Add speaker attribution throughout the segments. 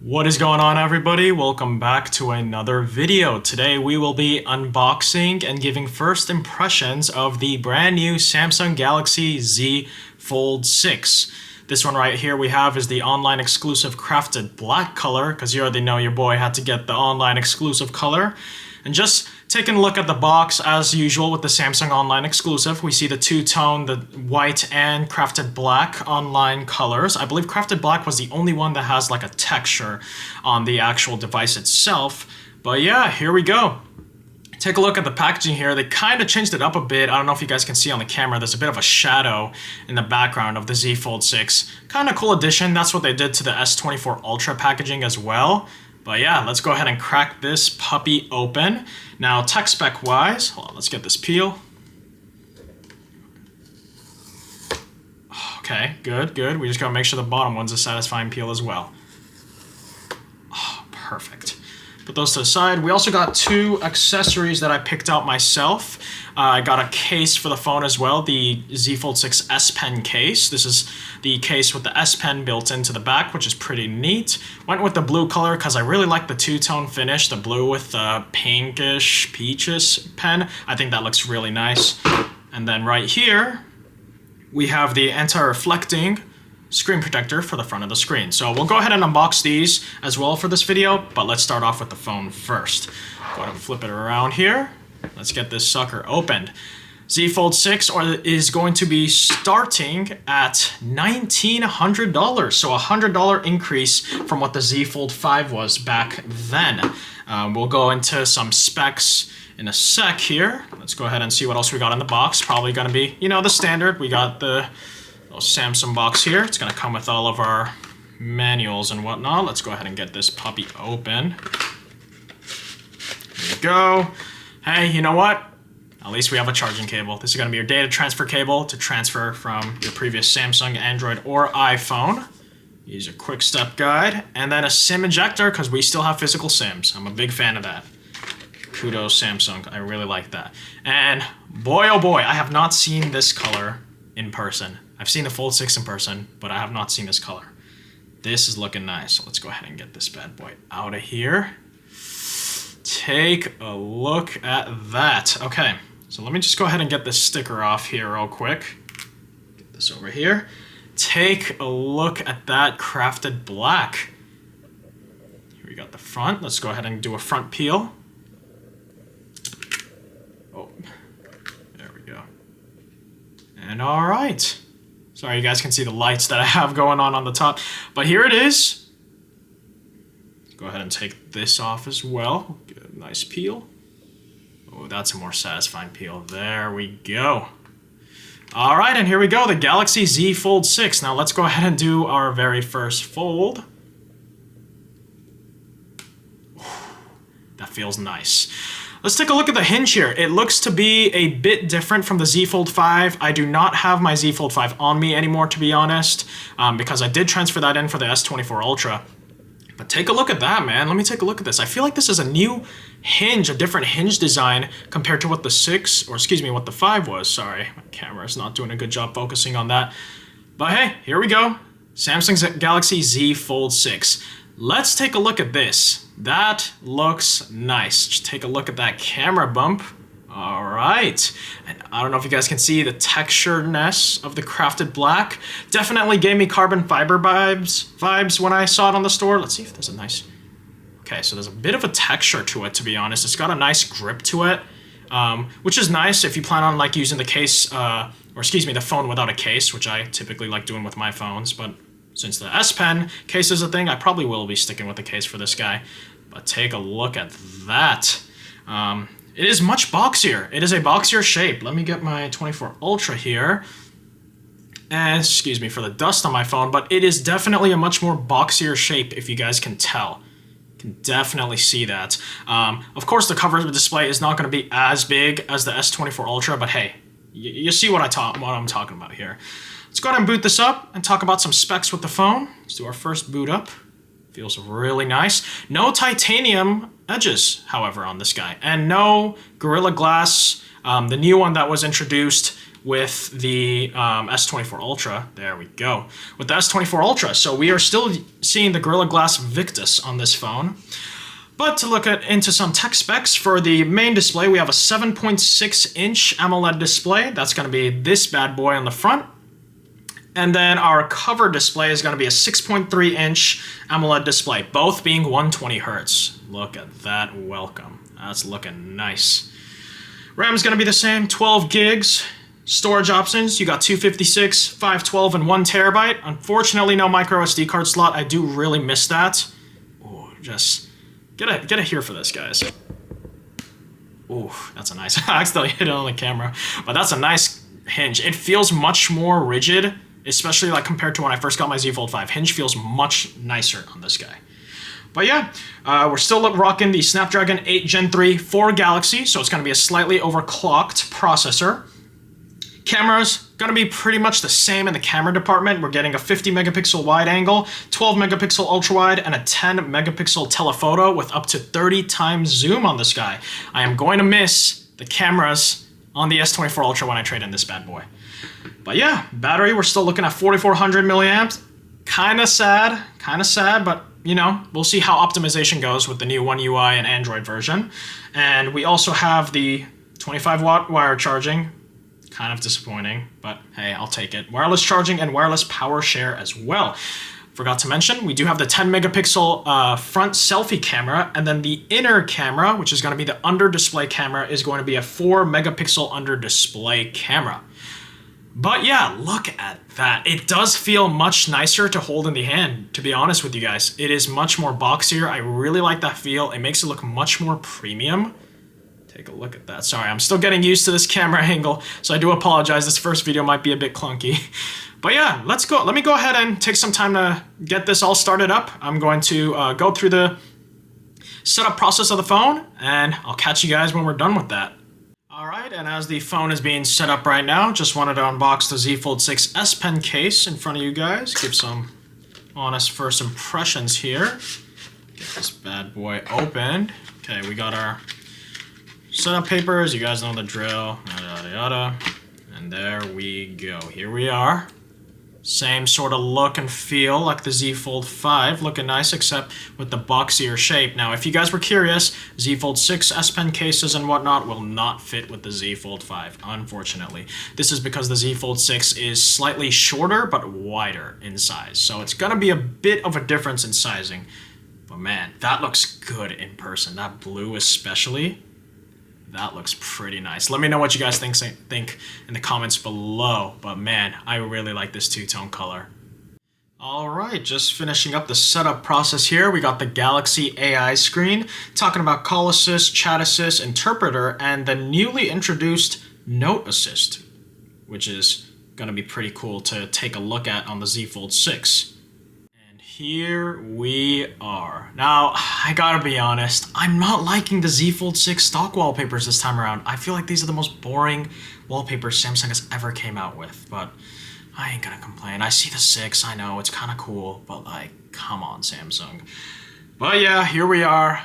Speaker 1: What is going on, everybody? Welcome back to another video. Today we will be unboxing and giving first impressions of the brand new Samsung Galaxy Z Fold 6. This one right here we have is the online exclusive crafted black color, because you already know your boy had to get the online exclusive color. And just taking a look at the box, as usual with the Samsung online exclusive, we see the two-tone, the white and crafted black online colors. I believe crafted black was the only one that has like a texture on the actual device itself. But yeah, here we go. Take a look at the packaging here. They kind of changed it up a bit. I don't know if you guys can see on the camera. There's a bit of a shadow in the background of the Z Fold 6. Kind of cool addition. That's what they did to the S24 Ultra packaging as well. But yeah, let's go ahead and crack this puppy open. Now, tech spec wise, hold on, let's get this peel. Okay, good. We just gotta make sure the bottom one's a satisfying peel as well. Oh, perfect. Put those to the side. We also got two accessories that I picked out myself. I got a case for the phone as well, the Z Fold 6 S Pen case. This is the case with the S Pen built into the back, which is pretty neat. Went with the blue color because I really like the two-tone finish, the blue with the pinkish, peaches pen. I think that looks really nice. And then right here, we have the anti-reflecting screen protector for the front of the screen. So we'll go ahead and unbox these as well for this video, but let's start off with the phone first. Go ahead and flip it around here. Let's get this sucker opened. Z Fold 6 is going to be starting at $1,900, so a $100 increase from what the Z Fold 5 was back then. We'll go into some specs in a sec here. Let's go ahead and see what else we got in the box. Probably gonna be, the standard. We got the Samsung box here. It's gonna come with all of our manuals and whatnot. Let's go ahead and get this puppy open. There we go. Hey, you know what? At least we have a charging cable. This is gonna be your data transfer cable to transfer from your previous Samsung, Android, or iPhone. Use a quick step guide, and then a SIM ejector, because we still have physical SIMs. I'm a big fan of that. Kudos, Samsung. I really like that. And boy, oh boy, I have not seen this color in person. I've seen the Fold 6 in person, but I have not seen this color. This is looking nice. So let's go ahead and get this bad boy out of here. Take a look at that. Okay, so let me just go ahead and get this sticker off here real quick. Get this over here. Take a look at that crafted black. Here we got the front. Let's go ahead and do a front peel. Oh, there we go. And all right. Sorry, you guys can see the lights that I have going on the top. But here it is. Let's go ahead and take this off as well. Get a nice peel. Oh, that's a more satisfying peel. There we go. All right, and here we go, the Galaxy Z Fold 6. Now let's go ahead and do our very first fold. That feels nice. Let's take a look at the hinge here. It looks to be a bit different from the Z Fold 5. I do not have my Z Fold 5 on me anymore, to be honest, because I did transfer that in for the S24 Ultra. But take a look at that, man. Let me take a look at this. I feel like this is a new hinge, a different hinge design compared to what the 6, or excuse me, what the 5 was. Sorry, my camera is not doing a good job focusing on that. But hey, here we go. Samsung's Galaxy Z Fold 6. Let's take a look at this. That looks nice. Just take a look at that camera bump. All right. And I don't know if you guys can see the texturedness of the crafted black. Definitely gave me carbon fiber vibes when I saw it on the store. Let's see if there's a nice... Okay, so there's a bit of a texture to it, to be honest. It's got a nice grip to it, which is nice if you plan on like using the case, or excuse me, the phone without a case, which I typically like doing with my phones. But since the S Pen case is a thing, I probably will be sticking with the case for this guy. But take a look at that. It is much boxier. It is a boxier shape. Let me get my 24 Ultra here. And excuse me for the dust on my phone, but it is definitely a much more boxier shape, if you guys can tell. You can definitely see that. Of course, the cover display is not going to be as big as the S24 Ultra, but hey, you see what I'm talking about here. Let's go ahead and boot this up and talk about some specs with the phone. Let's do our first boot up. Feels really nice. No titanium edges, however, on this guy. And no Gorilla Glass, the new one that was introduced with the S24 Ultra. There we go. With the S24 Ultra. So we are still seeing the Gorilla Glass Victus on this phone. But to look into some tech specs, for the main display, we have a 7.6-inch AMOLED display. That's going to be this bad boy on the front. And then our cover display is going to be a 6.3-inch AMOLED display, both being 120 Hz. Look at that welcome. That's looking nice. RAM is going to be the same, 12 gigs. Storage options, you got 256, 512, and 1 terabyte. Unfortunately, no micro SD card slot. I do really miss that. Ooh, just get a here for this, guys. Ooh, that's a nice. I accidentally hit it on the camera, but that's a nice hinge. It feels much more rigid, especially like compared to when I first got my Z Fold 5. Hinge feels much nicer on this guy. But yeah, we're still rocking the Snapdragon 8 Gen 3 for Galaxy, so it's going to be a slightly overclocked processor. Cameras, going to be pretty much the same in the camera department. We're getting a 50 megapixel wide angle, 12 megapixel ultra wide, and a 10 megapixel telephoto with up to 30 times zoom on this guy. I am going to miss the cameras on the S24 Ultra when I trade in this bad boy. But yeah, battery, we're still looking at 4,400 milliamps. Kind of sad, but you know, we'll see how optimization goes with the new One UI and Android version. And we also have the 25 watt wire charging. Kind of disappointing, but hey, I'll take it. Wireless charging and wireless power share as well. Forgot to mention, we do have the 10 megapixel front selfie camera, and then the inner camera, which is going to be the under display camera, is going to be a 4 megapixel under display camera. But yeah, look at that. It does feel much nicer to hold in the hand, to be honest with you guys. It is much more boxier. I really like that feel. It makes it look much more premium. Take a look at that. Sorry, I'm still getting used to this camera angle, so I do apologize. This first video might be a bit clunky. But yeah, let's go. Let me go ahead and take some time to get this all started up. I'm going to go through the setup process of the phone, and I'll catch you guys when we're done with that. Alright, and as the phone is being set up right now, just wanted to unbox the Z Fold 6 S Pen case in front of you guys. Give some honest first impressions here. Get this bad boy opened. Okay, we got our setup papers, you guys know the drill, yada yada yada. And there we go. Here we are. Same sort of look and feel like the Z Fold 5, looking nice except with the boxier shape. Now, if you guys were curious, Z Fold 6 S Pen cases and whatnot will not fit with the Z Fold 5, unfortunately. This is because the Z Fold 6 is slightly shorter but wider in size, so it's gonna be a bit of a difference in sizing. But man, that looks good in person. That blue especially. That looks pretty nice. Let me know what you guys think in the comments below. But man, I really like this two-tone color. Alright, just finishing up the setup process here. We got the Galaxy AI screen, talking about Call Assist, Chat Assist, Interpreter, and the newly introduced Note Assist, which is going to be pretty cool to take a look at on the Z Fold 6. Here we are. Now, I gotta be honest, I'm not liking the Z Fold 6 stock wallpapers this time around. I feel like these are the most boring wallpapers Samsung has ever came out with, but I ain't gonna complain. I see the 6, I know, it's kinda cool, but like, come on, Samsung. But yeah, here we are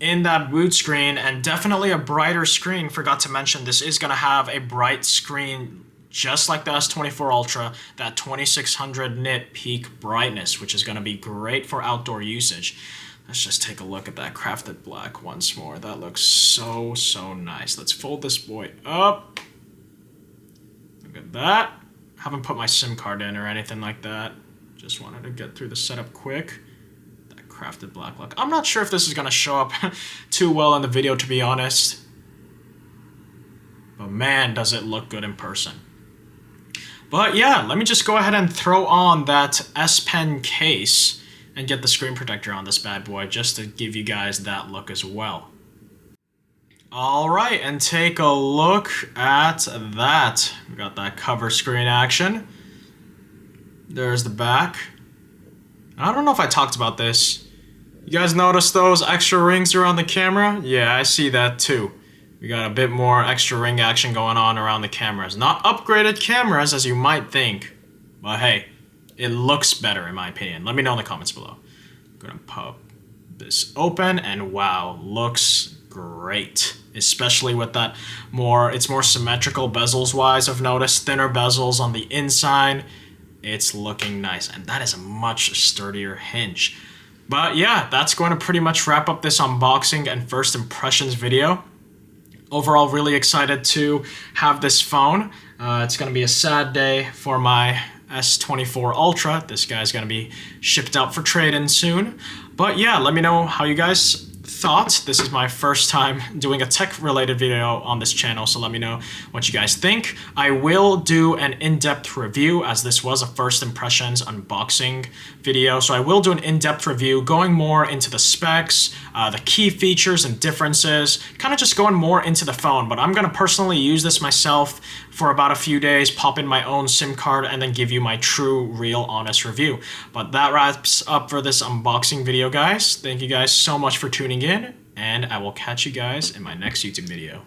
Speaker 1: in that boot screen, and definitely a brighter screen. Forgot to mention, this is gonna have a bright screen just like the S24 Ultra, that 2600 nit peak brightness, which is going to be great for outdoor usage. Let's just take a look at that crafted black once more. That looks so, so nice. Let's fold this boy up. Look at that. Haven't put my SIM card in or anything like that. Just wanted to get through the setup quick. That crafted black look. I'm not sure if this is going to show up too well in the video, to be honest. But man, does it look good in person. But yeah, let me just go ahead and throw on that S Pen case and get the screen protector on this bad boy just to give you guys that look as well. Alright, and take a look at that. We got that cover screen action. There's the back. I don't know if I talked about this. You guys notice those extra rings around the camera? Yeah, I see that too. We got a bit more extra ring action going on around the cameras. Not upgraded cameras as you might think, but hey, it looks better in my opinion. Let me know in the comments below. I'm gonna pop this open and wow, looks great, especially with that it's more symmetrical bezels wise. I've noticed thinner bezels on the inside. It's looking nice, and that is a much sturdier hinge. But yeah, that's going to pretty much wrap up this unboxing and first impressions video. Overall, really excited to have this phone. It's going to be a sad day for my S24 Ultra. This guy's going to be shipped out for trade-in soon. But yeah, let me know how you guys thought. This is my first time doing a tech-related video on this channel, so let me know what you guys think. I will do an in-depth review, as this was a first impressions unboxing video, so I will do an in-depth review going more into the specs, the key features and differences, kind of just going more into the phone. But I'm going to personally use this myself for about a few days, pop in my own SIM card, and then give you my true, real, honest review. But that wraps up for this unboxing video, guys. Thank you guys so much for tuning in, and I will catch you guys in my next YouTube video.